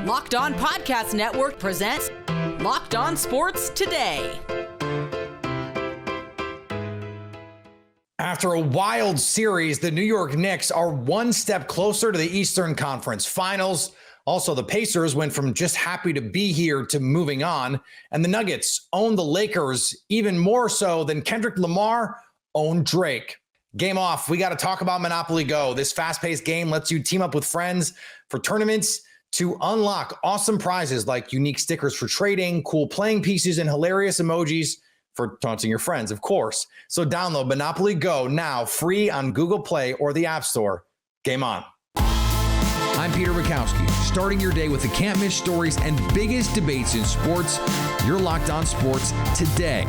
Locked On Podcast Network presents Locked On Sports Today. After a wild series, the New York Knicks are one step closer to the Eastern Conference Finals. Also, the Pacers went from just happy to be here to moving on. And the Nuggets own the Lakers even more so than Kendrick Lamar owned Drake. Game off. We got to talk about Monopoly Go. This fast-paced game lets you team up with friends for tournaments to unlock awesome prizes like unique stickers for trading, cool playing pieces, and hilarious emojis for taunting your friends, of course. So download Monopoly Go now, free on Google Play or the App Store. Game on. I'm Peter Bukowski, starting your day with the can't-miss stories and biggest debates in sports. You're Locked On Sports Today.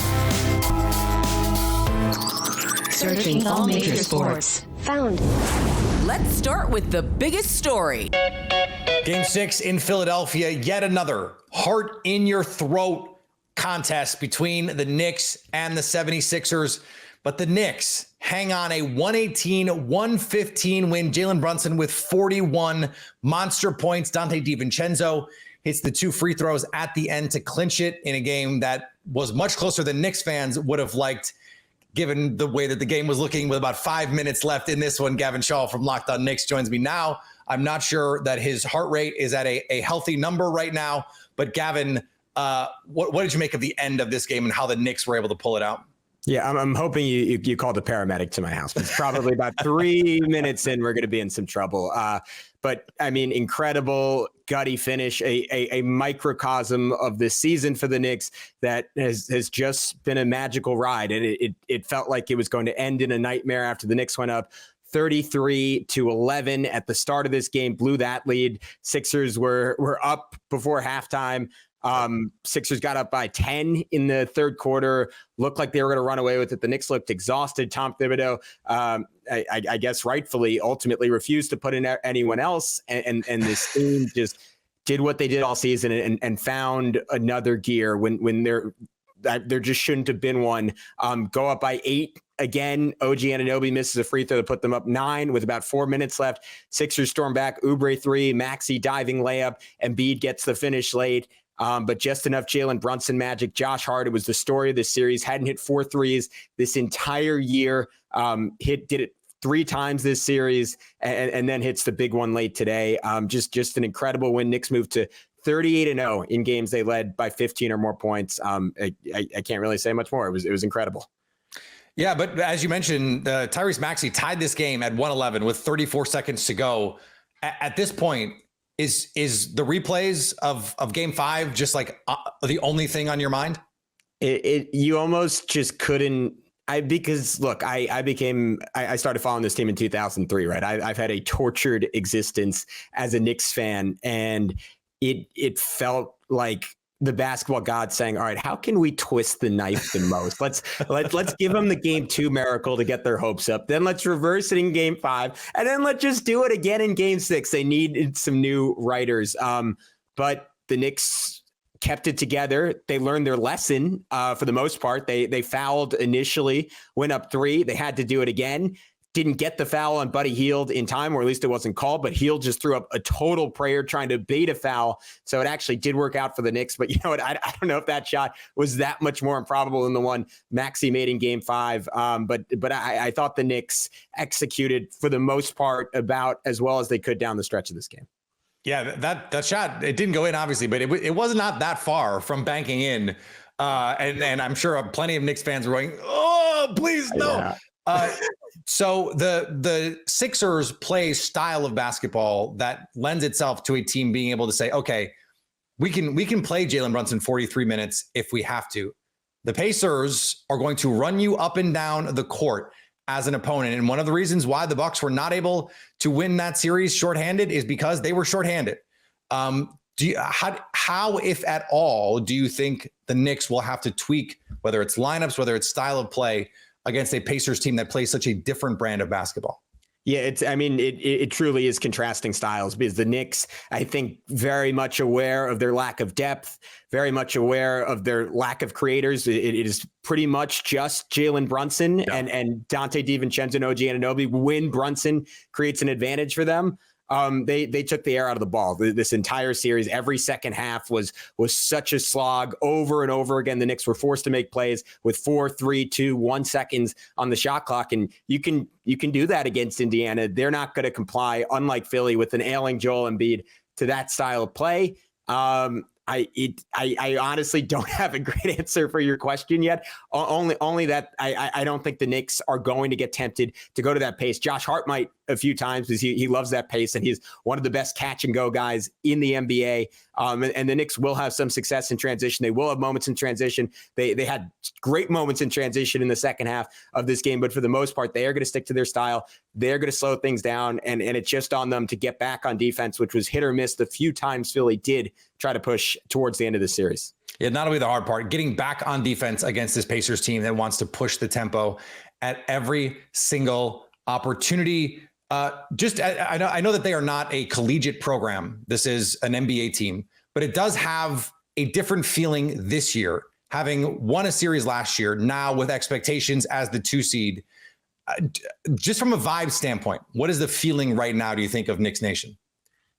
Searching all major sports. Found. Let's start with the biggest story. Game 6 in Philadelphia, yet another heart in your throat contest between the Knicks and the 76ers. But the Knicks hang on a 118-115 win. Jalen Brunson with 41 monster points. Dante DiVincenzo hits the 2 free throws at the end to clinch it in a game that was much closer than Knicks fans would have liked, given the way that the game was looking with about 5 minutes left in this one. Gavin Shaw from Locked On Knicks joins me now. I'm not sure that his heart rate is at a healthy number right now, but Gavin, what did you make of the end of this game and how the Knicks were able to pull it out? Yeah, I'm hoping you called a paramedic to my house. It's probably about 3 minutes in, we're going to be in some trouble. But I mean, incredible gutty finish, a microcosm of this season for the Knicks that has just been a magical ride. And it felt like it was going to end in a nightmare after the Knicks went up 33-11 at the start of this game, blew that lead. Sixers were up before halftime. Sixers got up by 10 in the third quarter, looked like they were going to run away with it. The Knicks looked exhausted. Tom Thibodeau, I guess rightfully, ultimately refused to put in anyone else. And this team just did what they did all season and found another gear when there just shouldn't have been one. Go up by 8. Again, OG Anunoby misses a free throw to put them up 9 with about 4 minutes left. Sixers storm back, Oubre 3, Maxey diving layup, Embiid gets the finish late. But just enough Jalen Brunson magic. Josh Hart, it was the story of this series, hadn't hit 4 threes this entire year. Did it 3 times this series and then hits the big one late today. Just an incredible win. Knicks moved to 38-0 in games they led by 15 or more points. I can't really say much more. It was incredible. Yeah, but as you mentioned, Tyrese Maxey tied this game at 111 with 34 seconds to go. At this point, is the replays of Game 5 just like the only thing on your mind? You almost just couldn't. Because look, I started following this team in 2003, right? I've had a tortured existence as a Knicks fan, and it felt like the basketball god saying, all right, how can we twist the knife the most? Let's give them the Game 2 miracle to get their hopes up. Then let's reverse it in Game 5. And then let's just do it again in Game 6. They needed some new writers. But the Knicks kept it together. They learned their lesson for the most part. They fouled initially, went up 3. They had to do it again. Didn't get the foul on Buddy Hield in time, or at least it wasn't called, but Hield just threw up a total prayer trying to bait a foul. So it actually did work out for the Knicks. But you know what? I don't know if that shot was that much more improbable than the one Maxey made in Game 5. But I thought the Knicks executed for the most part about as well as they could down the stretch of this game. Yeah, that shot, it didn't go in, obviously, but it was not that far from banking in. And I'm sure plenty of Knicks fans were going, oh, please, no. Yeah. So the Sixers play style of basketball that lends itself to a team being able to say, okay, we can play Jalen Brunson 43 minutes if we have to. The Pacers are going to run you up and down the court as an opponent. And one of the reasons why the Bucks were not able to win that series shorthanded is because they were shorthanded. How, if at all, do you think the Knicks will have to tweak, whether it's lineups, whether it's style of play, against a Pacers team that plays such a different brand of basketball? Yeah, it truly is contrasting styles, because the Knicks, I think, very much aware of their lack of depth, very much aware of their lack of creators. It is pretty much just Jalen Brunson and Dante DiVincenzo and OG Anunoby when Brunson creates an advantage for them. They took the air out of the ball. This entire series, every second half was such a slog over and over again. The Knicks were forced to make plays with 4, 3, 2, 1 seconds on the shot clock. And you can do that against Indiana. They're not going to comply, unlike Philly, with an ailing Joel Embiid to that style of play. I honestly don't have a great answer for your question yet. Only that I don't think the Knicks are going to get tempted to go to that pace. Josh Hart might a few times because he loves that pace, and he's one of the best catch and go guys in the NBA. And the Knicks will have some success in transition. They will have moments in transition. They had great moments in transition in the second half of this game, but for the most part, they are going to stick to their style. They're going to slow things down, and it's just on them to get back on defense, which was hit or miss the few times Philly did try to push towards the end of the series. Yeah, that'll be the hard part, getting back on defense against this Pacers team that wants to push the tempo at every single opportunity. I know that they are not a collegiate program. This is an NBA team, but it does have a different feeling this year, having won a series last year, now with expectations as the 2 seed. Just from a vibe standpoint, what is the feeling right now, do you think, of Knicks Nation?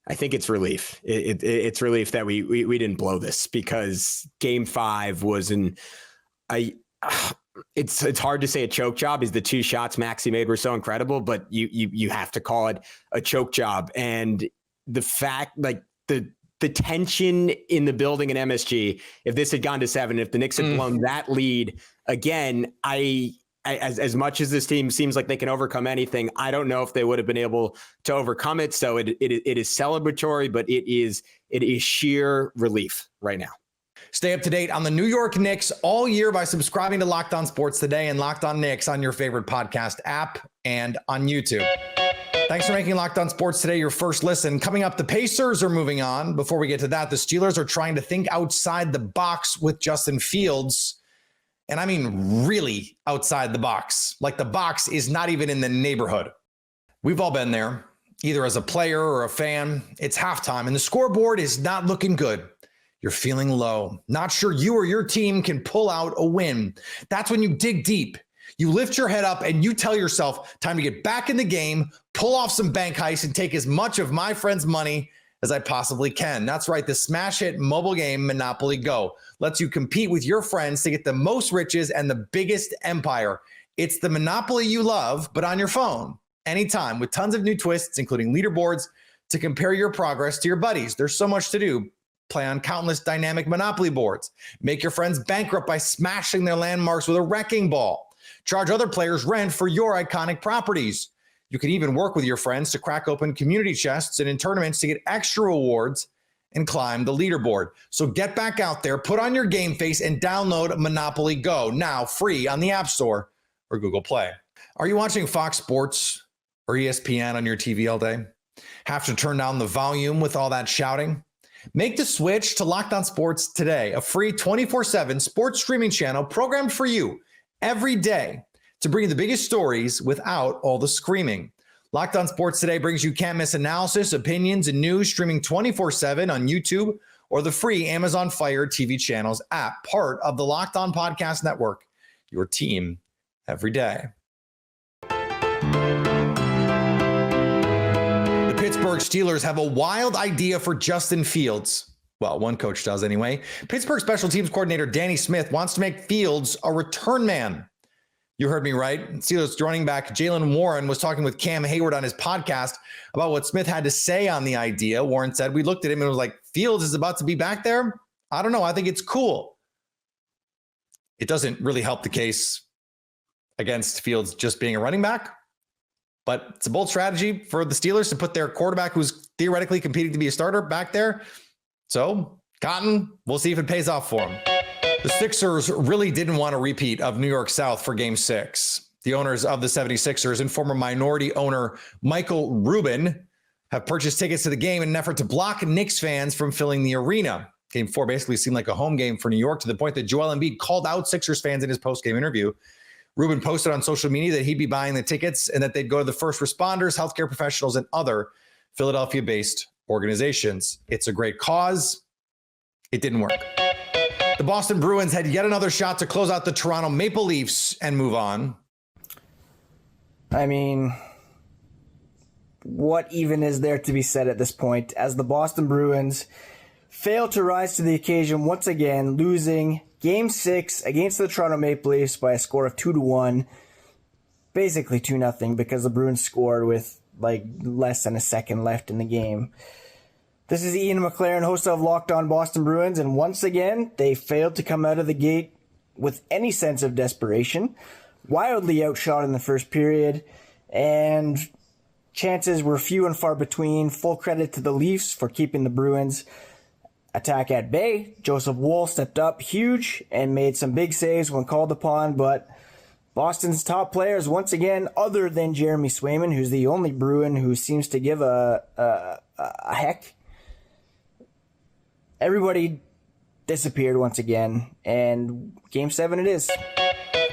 I think it's relief. It's relief that we didn't blow this, because Game 5 was it's hard to say a choke job, is the 2 shots Maxey made were so incredible, but you have to call it a choke job. And the fact, like the tension in the building in MSG, if this had gone to 7, if the Knicks had blown that lead again, as much as this team seems like they can overcome anything, I don't know if they would have been able to overcome it. So it is celebratory, but it is sheer relief right now. Stay up to date on the New York Knicks all year by subscribing to Locked On Sports Today and Locked On Knicks on your favorite podcast app and on YouTube. Thanks for making Locked On Sports Today your first listen. Coming up, the Pacers are moving on. Before we get to that, the Steelers are trying to think outside the box with Justin Fields. And I mean really outside the box. Like the box is not even in the neighborhood. We've all been there, either as a player or a fan. It's halftime and the scoreboard is not looking good. You're feeling low, not sure you or your team can pull out a win. That's when you dig deep. You lift your head up and you tell yourself, time to get back in the game, pull off some bank heists, and take as much of my friend's money as I possibly can. That's right, the smash hit mobile game Monopoly Go lets you compete with your friends to get the most riches and the biggest empire. It's the Monopoly you love, but on your phone, anytime, with tons of new twists, including leaderboards to compare your progress to your buddies. There's so much to do. Play on countless dynamic Monopoly boards. Make your friends bankrupt by smashing their landmarks with a wrecking ball. Charge other players rent for your iconic properties. You can even work with your friends to crack open community chests and in tournaments to get extra rewards and climb the leaderboard. So get back out there, put on your game face, and download Monopoly Go, now free on the App Store or Google Play. Are you watching Fox Sports or ESPN on your TV all day? Have to turn down the volume with all that shouting? Make the switch to Locked On Sports Today, a free 24/7 sports streaming channel programmed for you every day to bring you the biggest stories without all the screaming. Locked On Sports Today brings you can't miss analysis, opinions, and news streaming 24/7 on YouTube or the free Amazon Fire TV channels app, part of the Locked On Podcast Network, your team every day. The Pittsburgh Steelers have a wild idea for Justin Fields. Well, one coach does anyway. Pittsburgh special teams coordinator Danny Smith wants to make Fields a return man. You heard me right. Steelers running back Jalen Warren was talking with Cam Hayward on his podcast about what Smith had to say on the idea. Warren said, we looked at him and was like, Fields is about to be back there? I don't know. I think it's cool. It doesn't really help the case against Fields just being a running back, but it's a bold strategy for the Steelers to put their quarterback who's theoretically competing to be a starter back there. So, Cotton, we'll see if it pays off for him. The Sixers really didn't want a repeat of New York South for Game 6. The owners of the 76ers and former minority owner Michael Rubin have purchased tickets to the game in an effort to block Knicks fans from filling the arena. Game 4 basically seemed like a home game for New York, to the point that Joel Embiid called out Sixers fans in his post-game interview. Rubin posted on social media that he'd be buying the tickets and that they'd go to the first responders, healthcare professionals, and other Philadelphia-based organizations. It's a great cause. It didn't work. The Boston Bruins had yet another shot to close out the Toronto Maple Leafs and move on. I mean, what even is there to be said at this point, as the Boston Bruins fail to rise to the occasion once again, losing Game 6 against the Toronto Maple Leafs by a score of 2-1, basically 2-0, because the Bruins scored with like less than a second left in the game. This is Ian McLaren, host of Locked On Boston Bruins, and once again, they failed to come out of the gate with any sense of desperation, wildly outshot in the first period, and chances were few and far between. Full credit to the Leafs for keeping the Bruins attack at bay. Joseph Woll stepped up huge and made some big saves when called upon, but Boston's top players, once again, other than Jeremy Swayman, who's the only Bruin who seems to give a heck, everybody disappeared once again, and Game 7 it is.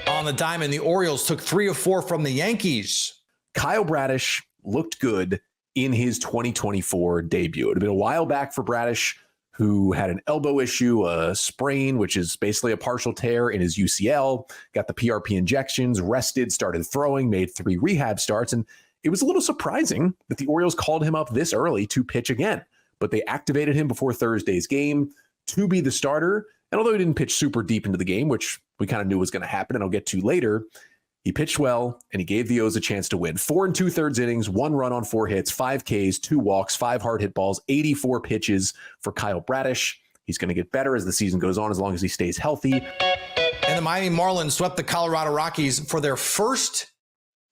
On the diamond, the Orioles took 3 of 4 from the Yankees. Kyle Bradish looked good in his 2024 debut. It had been a while back for Bradish, who had an elbow issue, a sprain, which is basically a partial tear in his UCL, got the PRP injections, rested, started throwing, made 3 rehab starts. And it was a little surprising that the Orioles called him up this early to pitch again. But they activated him before Thursday's game to be the starter. And although he didn't pitch super deep into the game, which we kind of knew was going to happen and I'll get to later, he pitched well and he gave the O's a chance to win. 4 2/3 innings, 1 run on 4 hits, 5 Ks, 2 walks, 5 hard hit balls, 84 pitches for Kyle Bradish. He's going to get better as the season goes on as long as he stays healthy. And the Miami Marlins swept the Colorado Rockies for their first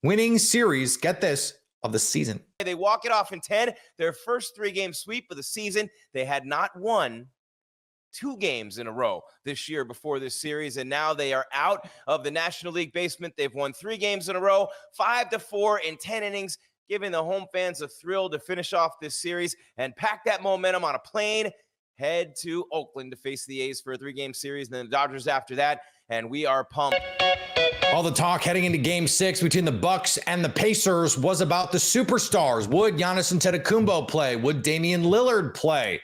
winning series, get this, of the season. They walk it off in 10, their first 3-game sweep of the season. They had not won 2 games in a row this year before this series, and now they are out of the National League basement. They've won 3 games in a row, 5-4 in 10 innings, giving the home fans a thrill to finish off this series and pack that momentum on a plane, head to Oakland to face the A's for a 3-game series, and then the Dodgers after that, and we are pumped. All the talk heading into Game 6 between the Bucks and the Pacers was about the superstars. Would Giannis Antetokounmpo play? Would Damian Lillard play?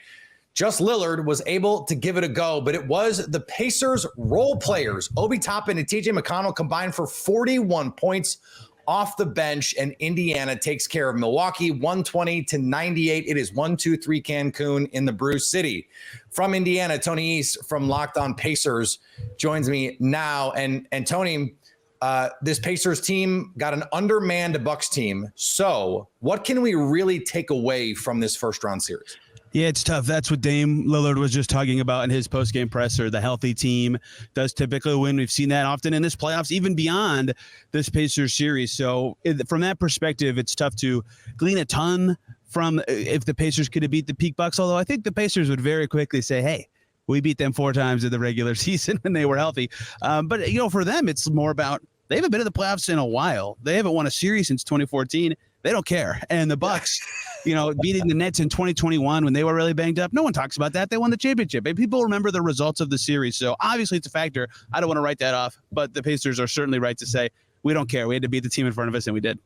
Just Lillard was able to give it a go, but it was the Pacers role players. Obi Toppin and TJ McConnell combined for 41 points off the bench, and Indiana takes care of Milwaukee 120-98. It is 1-2-3 Cancun in the Brew City. From Indiana, Tony East from Locked On Pacers joins me now. And Tony, this Pacers team got an undermanned Bucks team. So what can we really take away from this first round series? Yeah, it's tough. That's what Dame Lillard was just talking about in his post-game presser. The healthy team does typically win. We've seen that often in this playoffs, even beyond this Pacers series. So from that perspective, it's tough to glean a ton from if the Pacers could have beat the peak Bucks, although I think the Pacers would very quickly say, hey, we beat them 4 times in the regular season when they were healthy. But, for them, it's more about they haven't been in the playoffs in a while. They haven't won a series since 2014. They don't care. And the Bucks, beating the Nets in 2021 when they were really banged up, no one talks about that. They won the championship. And people remember the results of the series. So obviously it's a factor. I don't want to write that off, but the Pacers are certainly right to say, we don't care. We had to beat the team in front of us, and we did.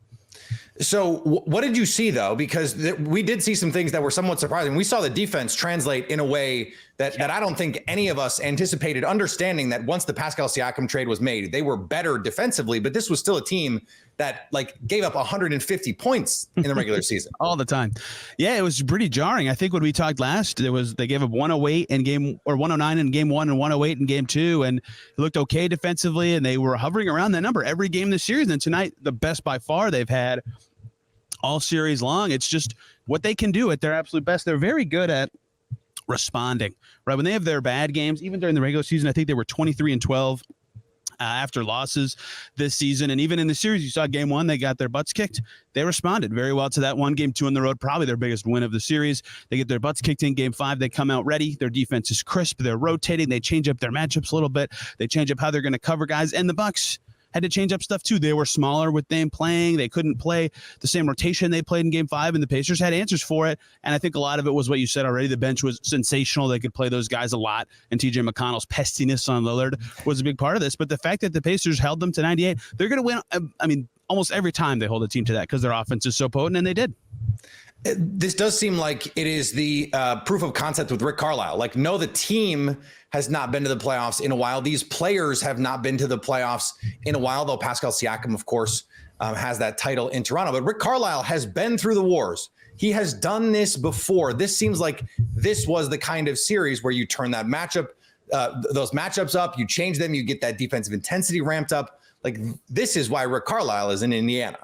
So what did you see, though? Because we did see some things that were somewhat surprising. We saw the defense translate in a way that I don't think any of us anticipated, understanding that once the Pascal Siakam trade was made, they were better defensively, but this was still a team that gave up 150 points in the regular season. All the time. Yeah, it was pretty jarring. I think when we talked last, they gave up 108 in 109 in game 1 and 108 in game 2, and it looked okay defensively, and they were hovering around that number every game this series. And tonight, the best by far they've had all series long. It's just what they can do at their absolute best. They're very good at responding, right? When they have their bad games, even during the regular season, I think they were 23-12 after losses this season. And even in the series, you saw game 1, they got their butts kicked. They responded very well to that one. Game 2 on the road, probably their biggest win of the series. They get their butts kicked in game 5. They come out ready. Their defense is crisp. They're rotating. They change up their matchups a little bit. They change up how they're going to cover guys. And the Bucks had to change up stuff too. They were smaller with Dame playing. They couldn't play the same rotation they played in game 5, and the Pacers had answers for it. And I think a lot of it was what you said already. The bench was sensational. They could play those guys a lot. And TJ McConnell's pestiness on Lillard was a big part of this. But the fact that the Pacers held them to 98, they're going to win. I mean, almost every time they hold a team to that because their offense is so potent, and they did. This does seem like it is the proof of concept with Rick Carlisle. No, the team has not been to the playoffs in a while. These players have not been to the playoffs in a while, though Pascal Siakam, of course, has that title in Toronto. But Rick Carlisle has been through the wars. He has done this before. This seems like this was the kind of series where you turn that matchup, those matchups up, you change them, you get that defensive intensity ramped up. Like, this is why Rick Carlisle is in Indiana.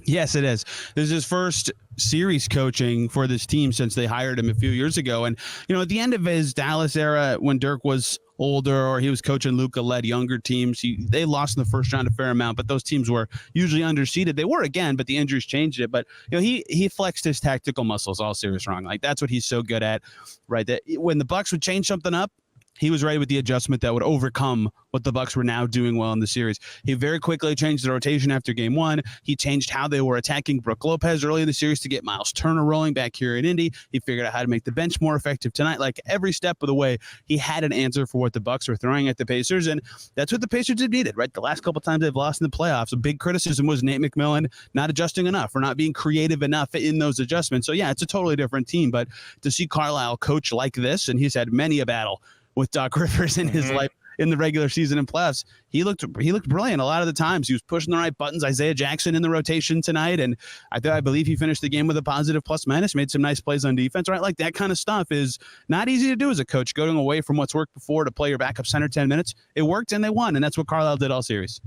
Yes, it is. This is his first series coaching for this team since they hired him a few years ago. And, at the end of his Dallas era, when Dirk was older or he was coaching Luka-led younger teams, they lost in the first round a fair amount, but those teams were usually underseeded. They were again, but the injuries changed it. But, he flexed his tactical muscles all series long. Like, that's what he's so good at, right? That when the Bucks would change something up, he was ready with the adjustment that would overcome what the Bucks were now doing well in the series. He very quickly changed the rotation after game one. He changed how they were attacking Brook Lopez early in the series to get Miles Turner rolling back here in Indy. He figured out how to make the bench more effective tonight. Like, every step of the way, he had an answer for what the Bucks were throwing at the Pacers, and that's what the Pacers have needed, right? The last couple times they've lost in the playoffs, a big criticism was Nate McMillan not adjusting enough or not being creative enough in those adjustments. So, yeah, it's a totally different team, but to see Carlisle coach like this, and he's had many a battle with Doc Rivers in his life in the regular season and playoffs, he looked brilliant a lot of the times. He was pushing the right buttons. Isaiah Jackson in the rotation tonight, and I believe he finished the game with a positive plus-minus, made some nice plays on defense, right? Like, that kind of stuff is not easy to do as a coach, going away from what's worked before to play your backup center 10 minutes. It worked, and they won, and that's what Carlisle did all series.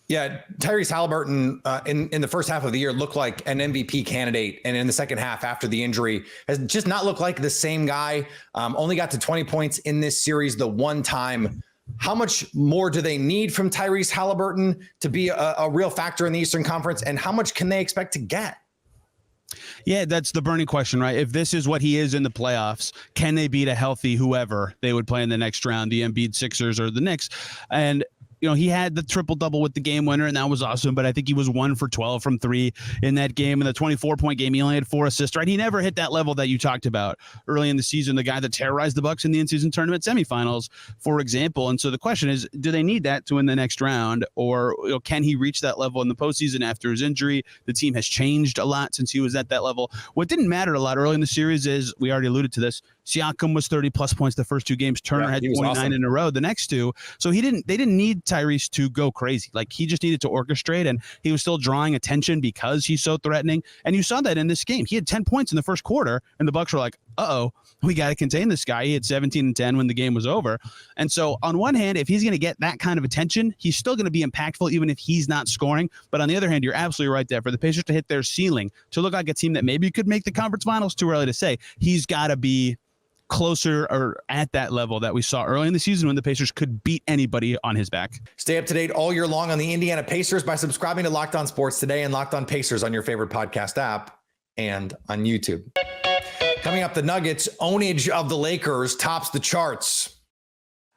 Yeah, Tyrese Halliburton in the first half of the year looked like an MVP candidate, and in the second half after the injury has just not looked like the same guy. Only got to 20 points in this series the one time. How much more do they need from Tyrese Halliburton to be a real factor in the Eastern Conference, and how much can they expect to get? Yeah, that's the burning question, right? If this is what he is in the playoffs, can they beat a healthy whoever they would play in the next round, the Embiid Sixers or the Knicks? And he had the triple-double with the game winner, and that was awesome, but I think he was 1 for 12 from 3 in that game. In the 24-point game, he only had 4 assists, right? He never hit that level that you talked about early in the season, the guy that terrorized the Bucks in the in-season tournament semifinals, for example. And so the question is, do they need that to win the next round, or can he reach that level in the postseason after his injury? The team has changed a lot since he was at that level. What didn't matter a lot early in the series is, we already alluded to this, Siakam was 30-plus points the first 2 games. Turner had 29 awesome in a row the next 2. So they didn't need Tyrese to go crazy. Like, he just needed to orchestrate, and he was still drawing attention because he's so threatening. And you saw that in this game. He had 10 points in the first quarter, and the Bucks were like, uh-oh, we got to contain this guy. He had 17 and 10 when the game was over. And so on one hand, if he's going to get that kind of attention, he's still going to be impactful even if he's not scoring. But on the other hand, you're absolutely right there. For the Pacers to hit their ceiling, to look like a team that maybe could make the conference finals, too early to say, he's got to be closer or at that level that we saw early in the season when the Pacers could beat anybody on his back. Stay up to date all year long on the Indiana Pacers by subscribing to Locked On Sports today and Locked On Pacers on your favorite podcast app and on YouTube. Coming up, the Nuggets' ownage of the Lakers tops the charts.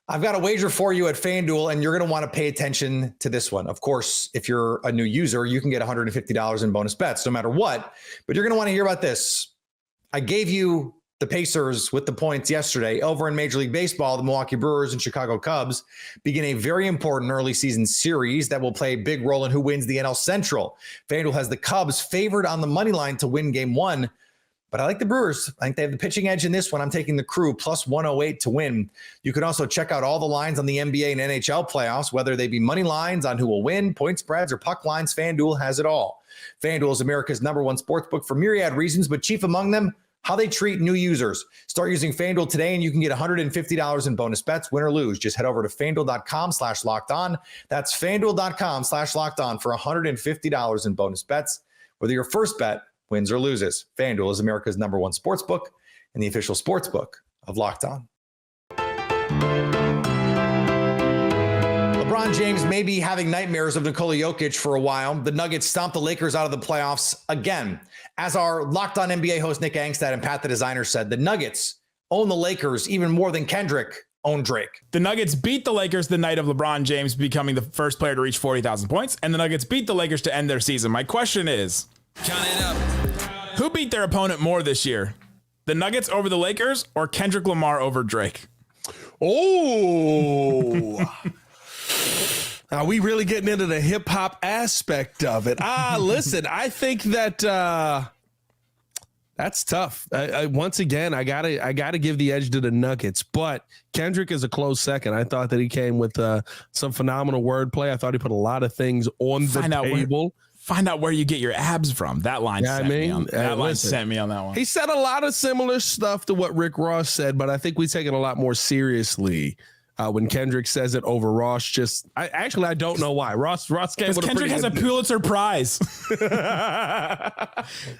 I've got a wager for you at FanDuel, and you're going to want to pay attention to this one. Of course, if you're a new user, you can get $150 in bonus bets no matter what, but you're going to want to hear about this. I gave you the Pacers with the points yesterday. Over in Major League Baseball, the Milwaukee Brewers and Chicago Cubs begin a very important early season series that will play a big role in who wins the NL Central. FanDuel has the Cubs favored on the money line to win game 1, but I like the Brewers. I think they have the pitching edge in this one. I'm taking the Crew plus 108 to win. You can also check out all the lines on the NBA and NHL playoffs, whether they be money lines on who will win, point spreads, or puck lines. FanDuel has it all. FanDuel is America's #1 sportsbook for myriad reasons, but chief among them, how they treat new users. Start using FanDuel today and you can get $150 in bonus bets, win or lose. Just head over to FanDuel.com/lockedon. That's FanDuel.com/lockedon for $150 in bonus bets, whether your first bet wins or loses. FanDuel is America's #1 sportsbook and the official sportsbook of Locked On. LeBron James may be having nightmares of Nikola Jokic for a while. The Nuggets stomped the Lakers out of the playoffs again. As our Locked On NBA host Nick Angstad and Pat the Designer said, the Nuggets own the Lakers even more than Kendrick owned Drake. The Nuggets beat the Lakers the night of LeBron James becoming the first player to reach 40,000 points, and the Nuggets beat the Lakers to end their season. My question is, count it up. Who beat their opponent more this year? The Nuggets over the Lakers or Kendrick Lamar over Drake? Oh, are we really getting into the hip hop aspect of it? Listen, I think that that's tough. Once again, I gotta give the edge to the Nuggets, but Kendrick is a close second. I thought that he came with some phenomenal wordplay. I thought he put a lot of things on the table. Find out where you get your abs from. That line sent me on that one. He said a lot of similar stuff to what Rick Ross said, but I think we take it a lot more seriously when Kendrick says it over Ross. I don't know why. Ross came with Kendrick has a Pulitzer Prize. It's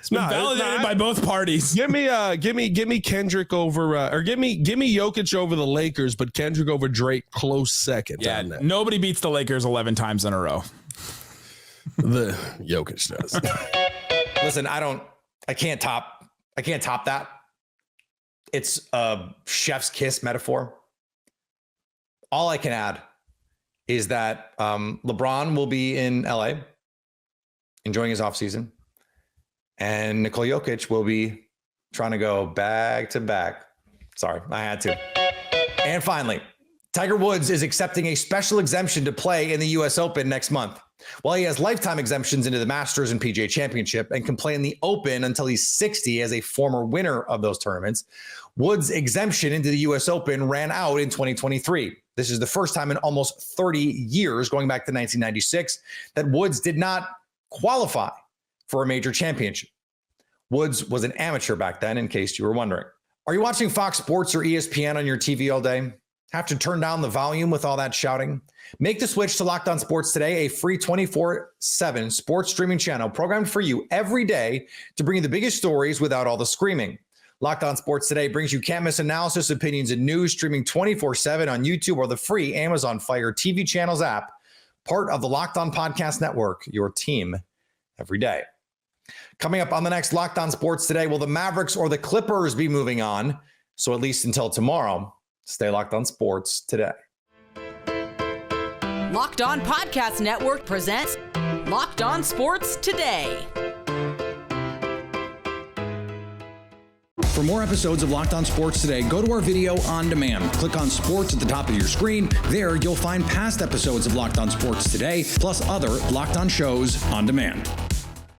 been validated by both parties. Give me Kendrick over, or give me Jokic over the Lakers, but Kendrick over Drake close second. Yeah, nobody beats the Lakers 11 times in a row. The Jokic does. Listen, I can't top that. It's a chef's kiss metaphor. All I can add is that LeBron will be in LA enjoying his offseason, and Nikola Jokic will be trying to go back to back. Sorry, I had to. And finally, Tiger Woods is accepting a special exemption to play in the U.S. Open next month. While he has lifetime exemptions into the Masters and PGA Championship and can play in the Open until he's 60 as a former winner of those tournaments, Woods' exemption into the U.S. Open ran out in 2023. This is the first time in almost 30 years, going back to 1996, that Woods did not qualify for a major championship. Woods was an amateur back then, in case you were wondering. Are you watching Fox Sports or ESPN on your TV all day? Have to turn down the volume with all that shouting? Make the switch to Locked On Sports Today, a free 24/7 sports streaming channel programmed for you every day to bring you the biggest stories without all the screaming. Locked On Sports Today brings you can't miss analysis, opinions, and news streaming 24/7 on YouTube or the free Amazon Fire TV channels app, part of the Locked On Podcast Network, your team every day. Coming up on the next Locked On Sports Today, will the Mavericks or the Clippers be moving on? So at least until tomorrow, stay locked on sports today. Locked On Podcast Network presents Locked On Sports Today. For more episodes of Locked On Sports Today, go to our video on demand. Click on sports at the top of your screen. There, you'll find past episodes of Locked On Sports Today, plus other Locked On shows on demand.